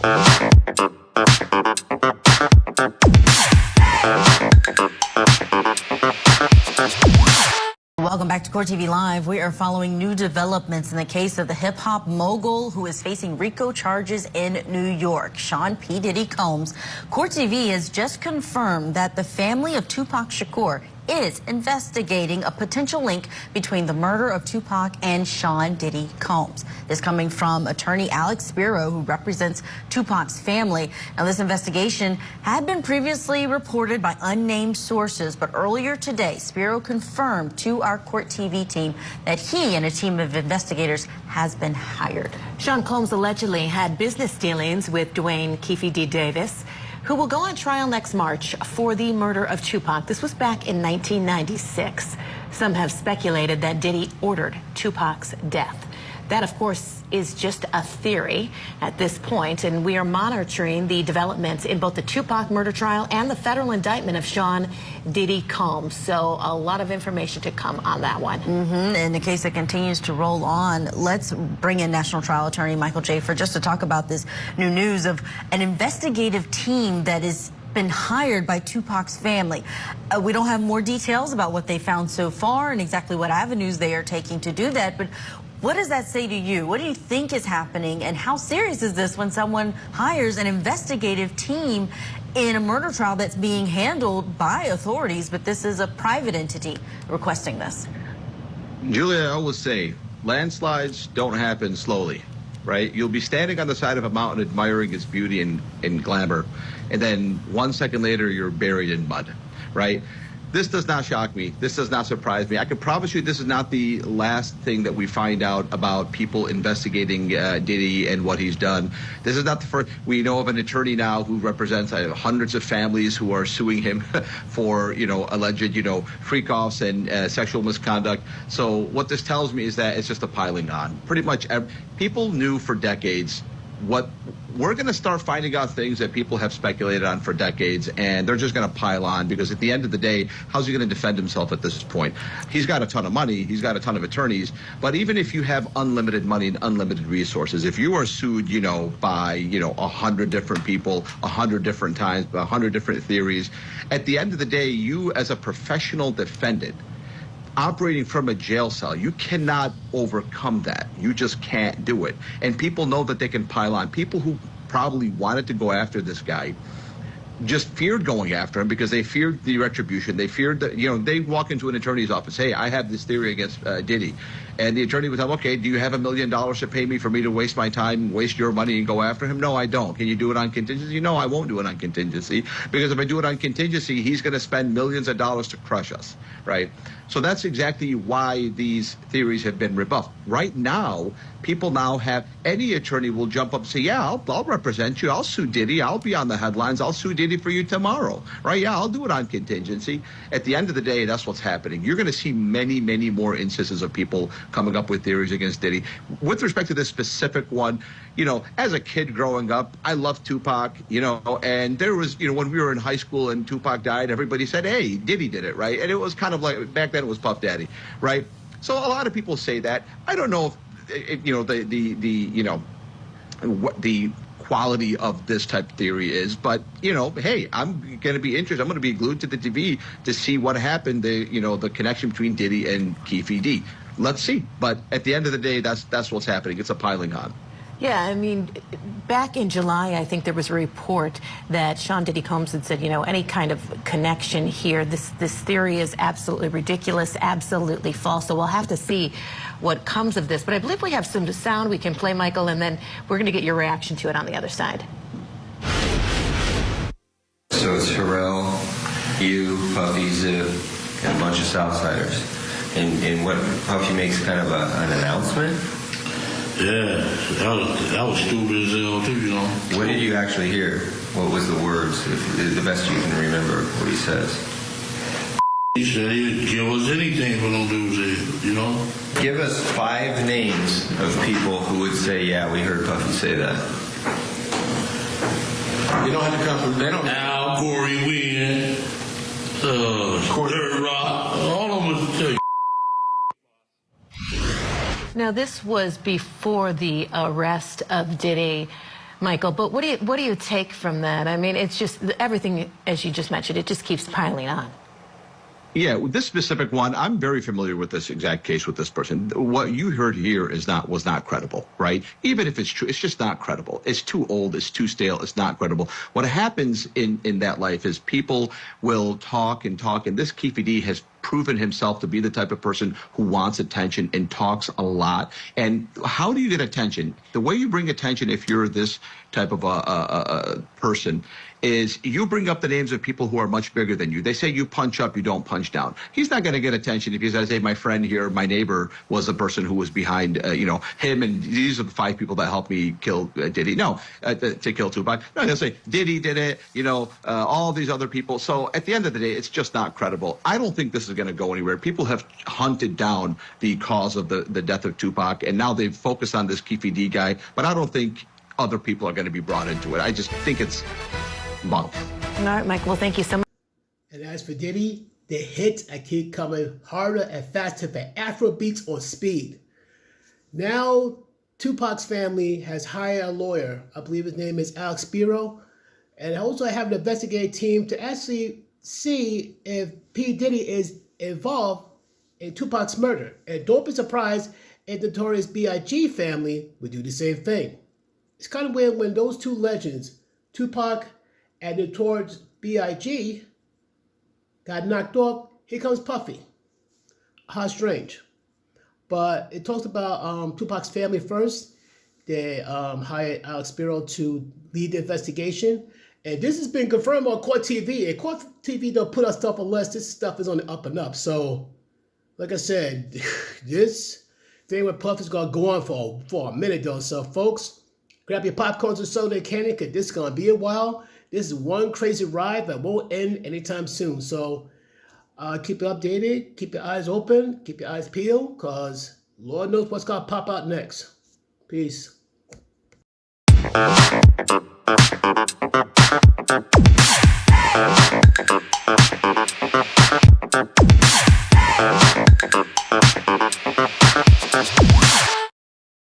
Welcome back to Court TV Live. We are following new developments in the case of the hip-hop mogul who is facing RICO charges in New York, Sean P. Diddy Combs. Court TV has just confirmed that the family of Tupac Shakur is investigating a potential link between the murder of Tupac and Sean Diddy Combs. This coming from attorney Alex Spiro, who represents Tupac's family. Now, this investigation had been previously reported by unnamed sources, but earlier today, Spiro confirmed to our Court TV team that he and a team of investigators has been hired. Sean Combs allegedly had business dealings with Dwayne Keefe D. Davis, who will go on trial next March for the murder of Tupac. This was back in 1996. Some have speculated that Diddy ordered Tupac's death. That, of course, is just a theory at this point, and we are monitoring the developments in both the Tupac murder trial and the federal indictment of Sean Diddy Combs. So a lot of information to come on that one. In the case that continues to roll on, let's bring in National Trial Attorney Michael Jafer just to talk about this new news of an investigative team that is been hired by Tupac's family. We don't have more details about what they found so far and exactly what avenues they are taking to do that, but what does that say to you? What do you think is happening, and how serious is this when someone hires an investigative team in a murder trial that's being handled by authorities, but this is a private entity requesting this? Julia, I always say, landslides don't happen slowly, right? You'll be standing on the side of a mountain admiring its beauty and glamour, and then 1 second later, you're buried in mud, right? This does not shock me. This does not surprise me. I can promise you this is not the last thing that we find out about people investigating Diddy and what he's done. This is not the first. We know of an attorney now who represents hundreds of families who are suing him for, alleged, freak-offs and sexual misconduct. So what this tells me is that it's just a piling on. Pretty much people knew for decades what we're going to start finding out things that people have speculated on for decades, and they're just going to pile on, because at the end of the day, how's he going to defend himself at this point? He's got a ton of money, he's got a ton of attorneys, but even if you have unlimited money and unlimited resources, if you are sued, by 100 different people, 100 different times, 100 different theories, at the end of the day, you as a professional defendant operating from a jail cell, you cannot overcome that. You just can't do it. And people know that they can pile on. People who probably wanted to go after this guy just feared going after him because they feared the retribution. They feared that, they walk into an attorney's office, hey, I have this theory against Diddy. And the attorney would tell them, okay, do you have $1 million to pay me for me to waste my time, waste your money and go after him? No, I don't. Can you do it on contingency? No, I won't do it on contingency, because if I do it on contingency, he's going to spend millions of dollars to crush us, right? So that's exactly why these theories have been rebuffed. Right now, people now have, any attorney will jump up and say, yeah, I'll represent you. I'll sue Diddy. I'll be on the headlines. I'll sue Diddy for you tomorrow, right? Yeah, I'll do it on contingency. At the end of the day, that's what's happening. You're going to see many, many more instances of people coming up with theories against Diddy. With respect to this specific one, as a kid growing up, I loved Tupac, and there was, when we were in high school and Tupac died, everybody said, hey, Diddy did it, right? And it was kind of like, back then it was Puff Daddy, right? So a lot of people say that. I don't know if, what the quality of this type of theory is, but hey, I'm going to be interested. I'm going to be glued to the TV to see what happened. The connection between Diddy and Keefe D. Let's see. But at the end of the day, that's what's happening. It's a piling on. Yeah, I mean, back in July, I think there was a report that Sean Diddy Combs had said, any kind of connection here, this theory is absolutely ridiculous, absolutely false. So we'll have to see what comes of this. But I believe we have some sound we can play, Michael, and then we're going to get your reaction to it on the other side. So it's Pharrell, you, Puffy, Zip, and a bunch of Southsiders. And what Puffy makes kind of an announcement? Yeah, that was stupid as hell too, What did you actually hear? What was the words, the best you can remember, what he says? He said he'd give us anything for them dudes, Give us 5 names of people who would say, yeah, we heard Puffy say that. You don't have to come from, they don't. Al, Corey, Wynn, Dirt Rock, all of them would tell you. Now, this was before the arrest of Diddy. Michael, but what do you take from that? I mean, it's just everything, as you just mentioned, it just keeps piling on. Yeah, with this specific one, I'm very familiar with this exact case with this person. What you heard here was not credible, right? Even if it's true, it's just not credible. It's too old, it's too stale, it's not credible. What happens in that life is people will talk and talk, and this Keefe D has proven himself to be the type of person who wants attention and talks a lot. And how do you get attention? The way you bring attention, if you're this type of a person, is you bring up the names of people who are much bigger than you. They say you punch up, you don't punch down. He's not going to get attention if he says, hey, my friend here, my neighbor was the person who was behind, him, and these are the 5 people that helped me kill Diddy. No, to kill Tupac. No, he'll say Diddy did it, all these other people. So at the end of the day, it's just not credible. I don't think this is going to go anywhere. People have hunted down the cause of the death of Tupac, and now they've focused on this Keefe D guy, but I don't think other people are going to be brought into it. I just think it's bunk. All right, Mike, well, thank you so much. And as for Diddy, the hits keep coming harder and faster for Afrobeats or speed. Now, Tupac's family has hired a lawyer. I believe his name is Alex Spiro. And also have an investigative team to actually see if P. Diddy is involved in Tupac's murder. And don't be surprised if the Notorious B.I.G. family would do the same thing. It's kind of weird when those two legends, Tupac and Notorious B.I.G., got knocked off. Here comes Puffy. How strange. But it talks about Tupac's family first. They hired Alex Spiro to lead the investigation. And this has been confirmed on Court TV. And Court TV don't put our stuff unless this stuff is on the up and up. So, like I said, this thing with Puff is going to go on for a minute though. So, folks, grab your popcorns and soda candy, because this is going to be a while. This is one crazy ride that won't end anytime soon. So, keep it updated. Keep your eyes open. Keep your eyes peeled, because Lord knows what's going to pop out next. Peace. Thank you.